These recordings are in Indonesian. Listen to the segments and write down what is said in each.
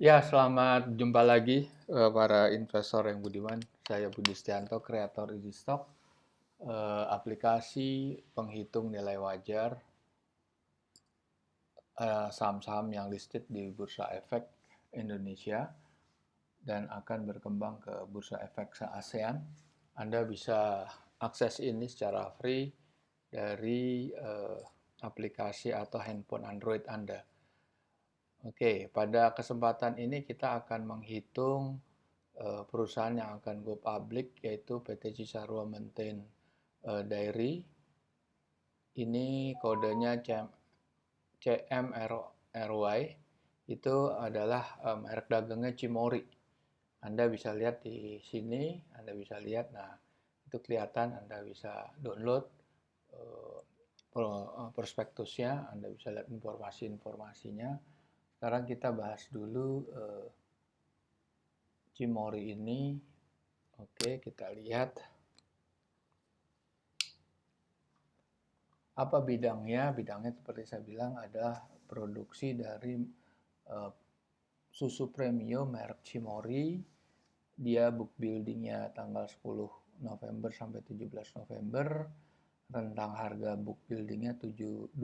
Ya, selamat jumpa lagi para investor yang budiman. Saya Budi Setianto, kreator EasyStock, aplikasi penghitung nilai wajar saham-saham yang listed di Bursa Efek Indonesia dan akan berkembang ke Bursa Efek se-ASEAN. Anda bisa akses ini secara free dari aplikasi atau handphone Android Anda. Oke, pada kesempatan ini kita akan menghitung perusahaan yang akan go public yaitu PT Cisarua Maintain Dairy. Ini kodenya CMRY. Itu adalah merek dagangnya Cimory. Anda bisa lihat di sini, Anda bisa lihat. Nah, itu kelihatan, Anda bisa download eh, prospektusnya, Anda bisa lihat informasi-informasinya. Sekarang kita bahas dulu Cimory ini. Oke, kita lihat apa bidangnya. Bidangnya seperti saya bilang adalah produksi dari uh, susu premium merek Cimory. Dia book buildingnya tanggal 10 November sampai 17 November. Rentang harga book buildingnya 2.780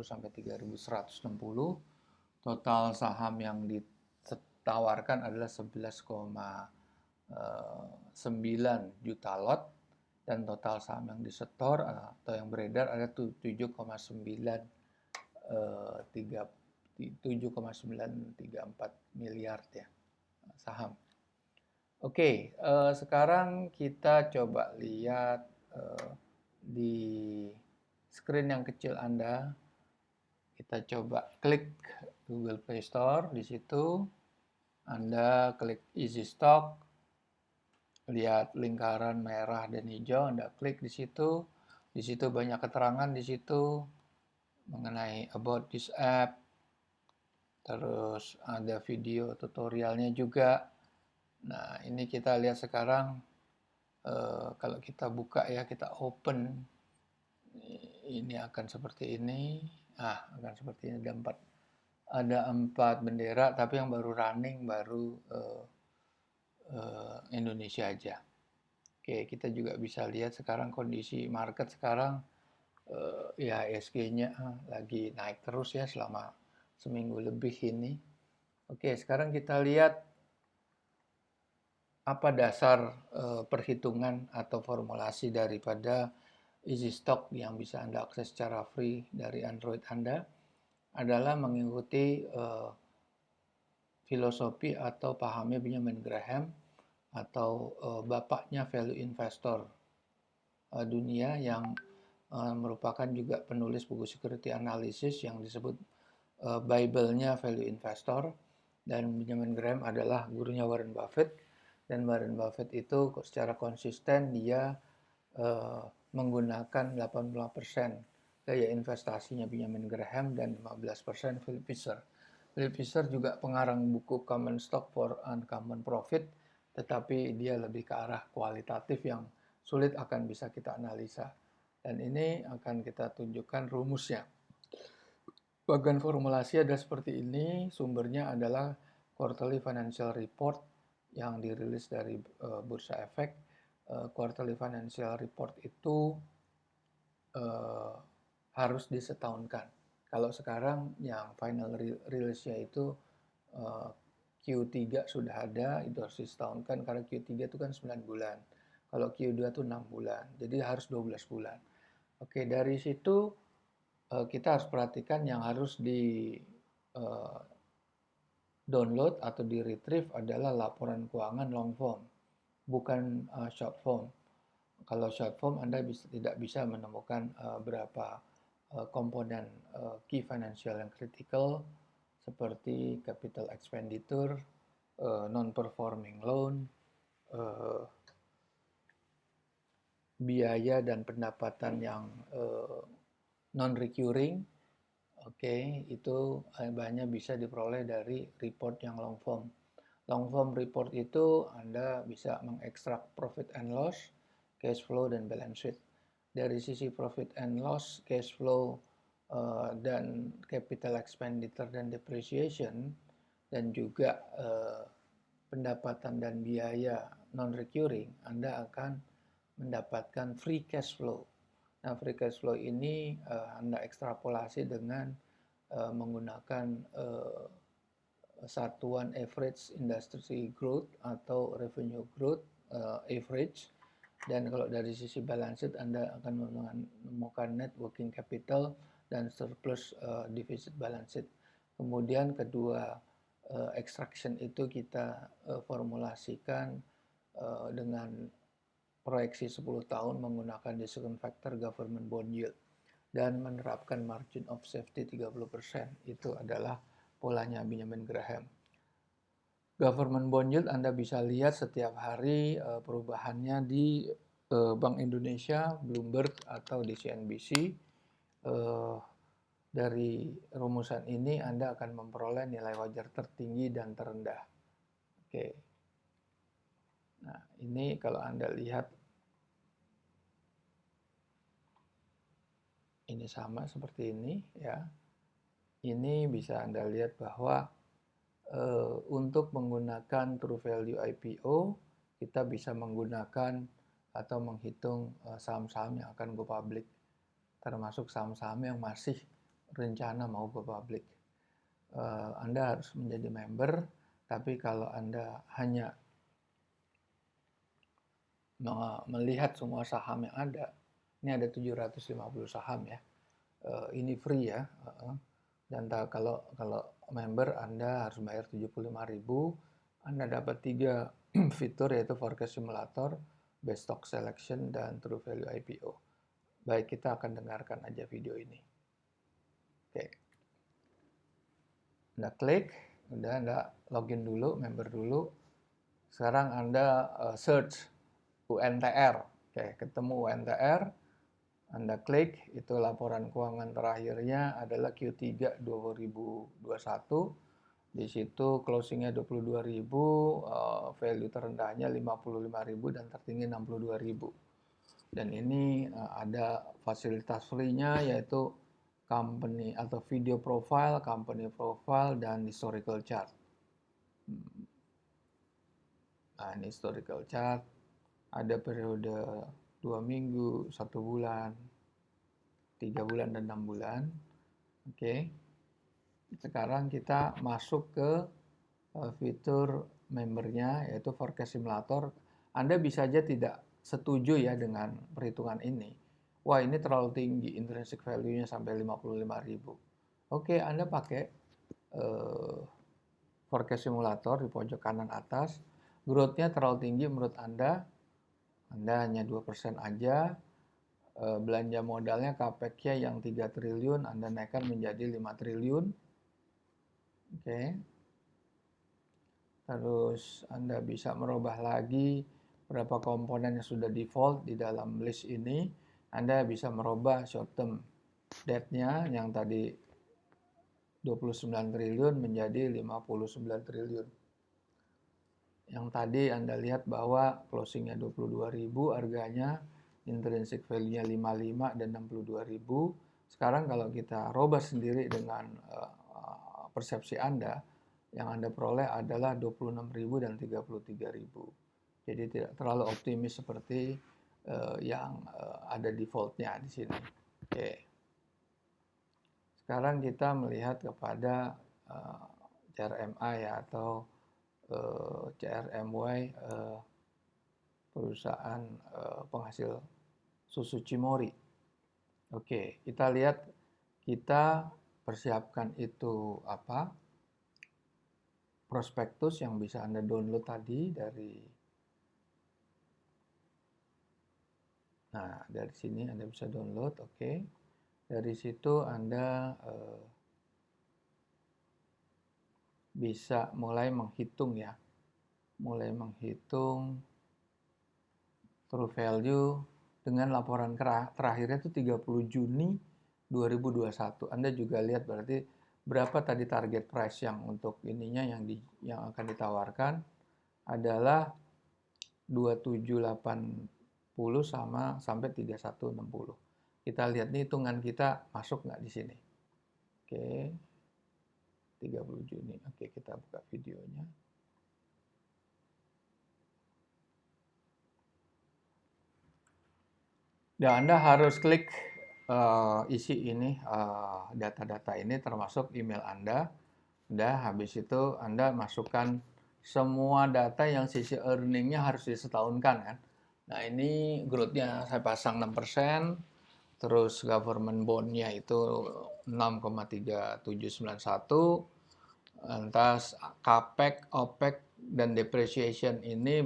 sampai 3.160. Total saham yang ditawarkan adalah 11,9 juta lot dan total saham yang disetor atau yang beredar ada 7,934 miliar ya saham. Oke, sekarang kita coba lihat di screen yang kecil Anda. Kita coba klik Google Play Store. Di situ Anda klik Easy Stock, lihat lingkaran merah dan hijau, Anda klik di situ. Di situ banyak keterangan di situ mengenai about this app. Terus ada video tutorialnya juga. Nah, ini kita lihat sekarang kalau kita buka ya, kita open. Ini akan seperti ini. Akan seperti ini. Ada empat bendera, tapi yang baru running baru Indonesia aja. Oke, kita juga bisa lihat sekarang kondisi market sekarang ya IHSG-nya lagi naik terus ya selama seminggu lebih ini. Oke, sekarang kita lihat apa dasar perhitungan atau formulasi daripada Easy Stock yang bisa Anda akses secara free dari Android Anda adalah mengikuti filosofi atau pahamnya Benjamin Graham atau bapaknya value investor dunia yang merupakan juga penulis buku security analysis yang disebut Bible-nya value investor, dan Benjamin Graham adalah gurunya Warren Buffett, dan Warren Buffett itu secara konsisten dia menggunakan 80% gaya investasinya Benjamin Graham dan 15% Philip Fisher. Philip Fisher juga pengarang buku Common Stock for Uncommon Profit, tetapi dia lebih ke arah kualitatif yang sulit akan bisa kita analisa. Dan ini akan kita tunjukkan rumusnya. Bagian formulasi adalah seperti ini, sumbernya adalah Quarterly Financial Report yang dirilis dari Bursa Efek. Quarterly Financial Report itu harus disetahunkan. Kalau sekarang yang final release-nya itu Q3 sudah ada, itu harus disetahunkan karena Q3 itu kan 9 bulan. Kalau Q2 itu 6 bulan, jadi harus 12 bulan. Oke, dari situ kita harus perhatikan yang harus di download atau di retrieve adalah laporan keuangan long form, bukan short form. Kalau short form Anda tidak bisa menemukan berapa komponen key financial yang critical seperti capital expenditure, non-performing loan, biaya dan pendapatan yang non-recurring. Oke, itu banyak bisa diperoleh dari report yang long form. Long form report itu Anda bisa mengekstrak profit and loss, cash flow, dan balance sheet. Dari sisi profit and loss, cash flow, dan capital expenditure dan depreciation, dan juga pendapatan dan biaya non-recurring, Anda akan mendapatkan free cash flow. Nah, free cash flow ini Anda ekstrapolasi dengan menggunakan satuan average industry growth atau revenue growth average. Dan kalau dari sisi balance sheet, Anda akan menemukan net working capital dan surplus deficit balance sheet. Kemudian kedua extraction itu kita formulasikan dengan proyeksi 10 tahun menggunakan discount factor government bond yield dan menerapkan margin of safety 30%. Itu adalah polanya Benjamin Graham. Government bond yield Anda bisa lihat setiap hari perubahannya di Bank Indonesia, Bloomberg, atau di CNBC. Dari rumusan ini Anda akan memperoleh nilai wajar tertinggi dan terendah. Oke. Nah, ini kalau Anda lihat, ini sama seperti ini ya. Ini bisa Anda lihat bahwa untuk menggunakan True Value IPO, kita bisa menggunakan atau menghitung saham-saham yang akan go public, termasuk saham-saham yang masih rencana mau go public. Anda harus menjadi member, tapi kalau Anda hanya melihat semua saham yang ada, ini ada 750 saham ya, ini free ya. Dan kalau member Anda harus bayar 75.000, Anda dapat 3 fitur, yaitu forecast simulator, best stock selection, dan True Value IPO. Baik, kita akan dengarkan aja video ini. Oke. Anda klik, udah Anda login dulu, member dulu. Sekarang Anda search UNTR. Oke, ketemu UNTR. Anda klik, itu laporan keuangan terakhirnya adalah Q3 2021. Di situ closingnya 22.000, value terendahnya 55.000 dan tertinggi 62.000. Dan ini ada fasilitas free-nya, yaitu company atau video profile, company profile, dan historical chart. Nah, ini historical chart. Ada periode 2 minggu, 1 bulan, 3 bulan, dan 6 bulan. Oke. Sekarang kita masuk ke fitur membernya, yaitu forecast simulator. Anda bisa saja tidak setuju ya dengan perhitungan ini. Wah, ini terlalu tinggi, intrinsic value-nya sampai 55.000. Oke, Anda pakai forecast simulator di pojok kanan atas. Growth-nya terlalu tinggi menurut Anda hanya 2% aja. Belanja modalnya capex-nya yang 3 triliun, Anda naikkan menjadi 5 triliun. Oke. Terus Anda bisa merubah lagi berapa komponen yang sudah default di dalam list ini. Anda bisa merubah short term debt-nya yang tadi 29 triliun menjadi 59 triliun. Yang tadi Anda lihat bahwa closingnya 22.000, harganya intrinsic value-nya 55 dan 62.000. Sekarang kalau kita robah sendiri dengan persepsi Anda, yang Anda peroleh adalah 26.000 dan 33.000. Jadi tidak terlalu optimis seperti yang ada default-nya di sini. Oke. Sekarang kita melihat kepada CRMI ya, atau CRMY, perusahaan penghasil susu Cimory. Oke, kita lihat, kita persiapkan itu apa? Prospektus yang bisa Anda download tadi dari. Nah, dari sini Anda bisa download, oke. Dari situ Anda bisa mulai menghitung ya. Mulai menghitung true value dengan laporan terakhirnya itu 30 Juni 2021. Anda juga lihat berarti berapa tadi target price yang untuk ininya yang akan ditawarkan adalah 2780 sampai 3160. Kita lihat nih hitungan kita masuk nggak di sini. Oke. 30 Juni. Oke, kita buka Ya, Anda harus klik isi ini, data-data ini termasuk email Anda. Udah, habis itu Anda masukkan semua data yang sisi earningnya harus disetahunkan kan. Nah, ini growth-nya saya pasang 6%, terus government bond-nya itu 6,3791, lantas CAPEX, OPEX, dan depreciation ini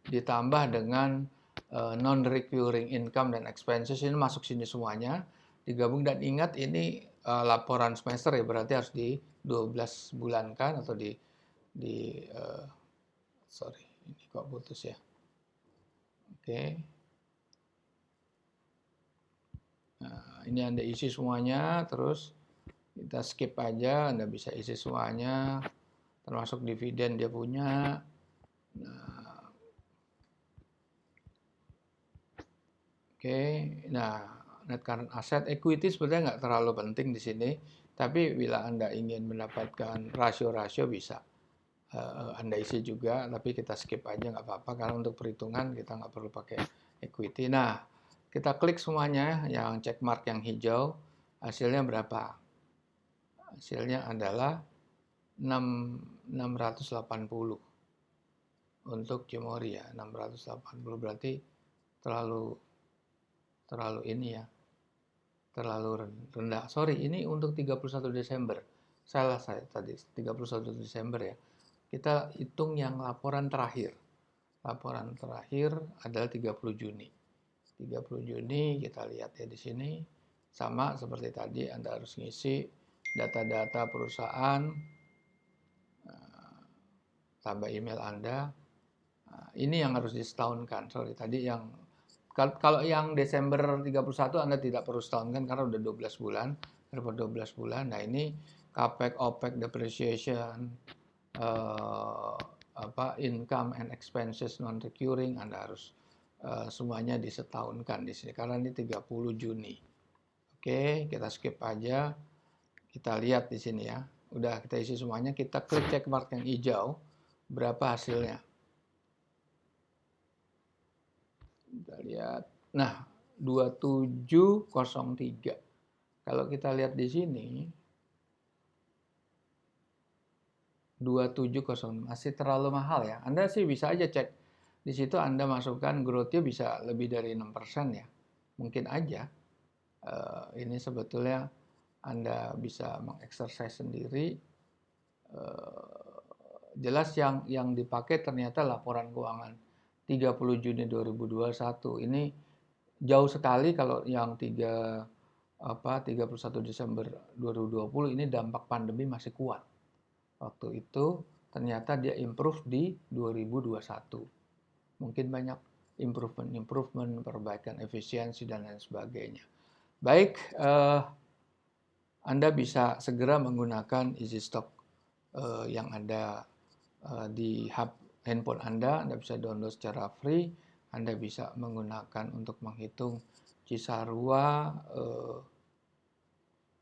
ditambah dengan non-recurring income dan expenses, ini masuk sini semuanya, digabung. Dan ingat ini laporan semester ya, berarti harus di 12 bulan kan, atau sorry, ini kok putus ya. Oke. Nah, ini Anda isi semuanya, terus kita skip aja, Anda bisa isi semuanya, termasuk dividen dia punya. Nah, oke, nah net current asset, equity sebenarnya nggak terlalu penting di sini, tapi bila Anda ingin mendapatkan rasio-rasio bisa Anda isi juga, tapi kita skip aja nggak apa-apa, karena untuk perhitungan kita nggak perlu pakai equity. Nah, kita klik semuanya, yang check mark yang hijau, hasilnya berapa? Hasilnya adalah 680 untuk Cimory ya, 680 berarti terlalu ini ya, terlalu rendah. Sorry, ini untuk 31 Desember. Salah saya tadi, 31 Desember ya. Kita hitung yang laporan terakhir. Laporan terakhir adalah 30 Juni. 30 Juni kita lihat ya di sini. Sama seperti tadi, Anda harus ngisi data-data perusahaan, tambah email Anda. Ini yang harus disetahunkan. Sorry, tadi yang kalau yang Desember 31 Anda tidak perlu setahunkan karena udah 12 bulan, dapat 12 bulan. Nah, ini CAPEX, OPEX, depreciation, income and expenses non recurring Anda harus semuanya disetahunkan di sini karena ini 30 Juni. Oke, kita skip aja. Kita lihat di sini ya. Udah kita isi semuanya, kita klik check mark yang hijau, berapa hasilnya. Kita lihat. Nah, 2703. Kalau kita lihat di sini 2700 masih terlalu mahal ya. Anda sih bisa aja cek di situ, Anda masukkan growth-nya bisa lebih dari 6% ya. Mungkin aja. Ini sebetulnya Anda bisa mengeksersis sendiri. Jelas yang dipakai ternyata laporan keuangan 30 Juni 2021. Ini jauh sekali kalau yang 31 Desember 2020 ini dampak pandemi masih kuat. Waktu itu ternyata dia improve di 2021. Mungkin banyak improvement, perbaikan efisiensi dan lain sebagainya. Baik, Anda bisa segera menggunakan EasyStock yang ada di hub handphone Anda bisa download secara free. Anda bisa menggunakan untuk menghitung Cisarua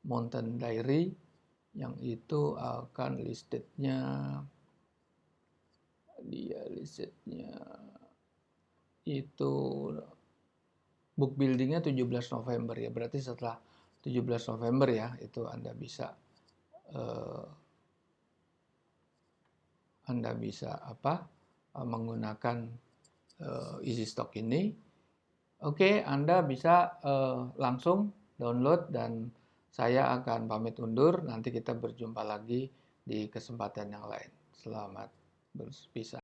Mountain Dairy yang itu akan listednya itu book buildingnya 17 November ya, berarti setelah 17 November ya itu Anda bisa menggunakan EasyStock ini. Oke, Anda bisa langsung download dan saya akan pamit undur. Nanti kita berjumpa lagi di kesempatan yang lain. Selamat berpisah.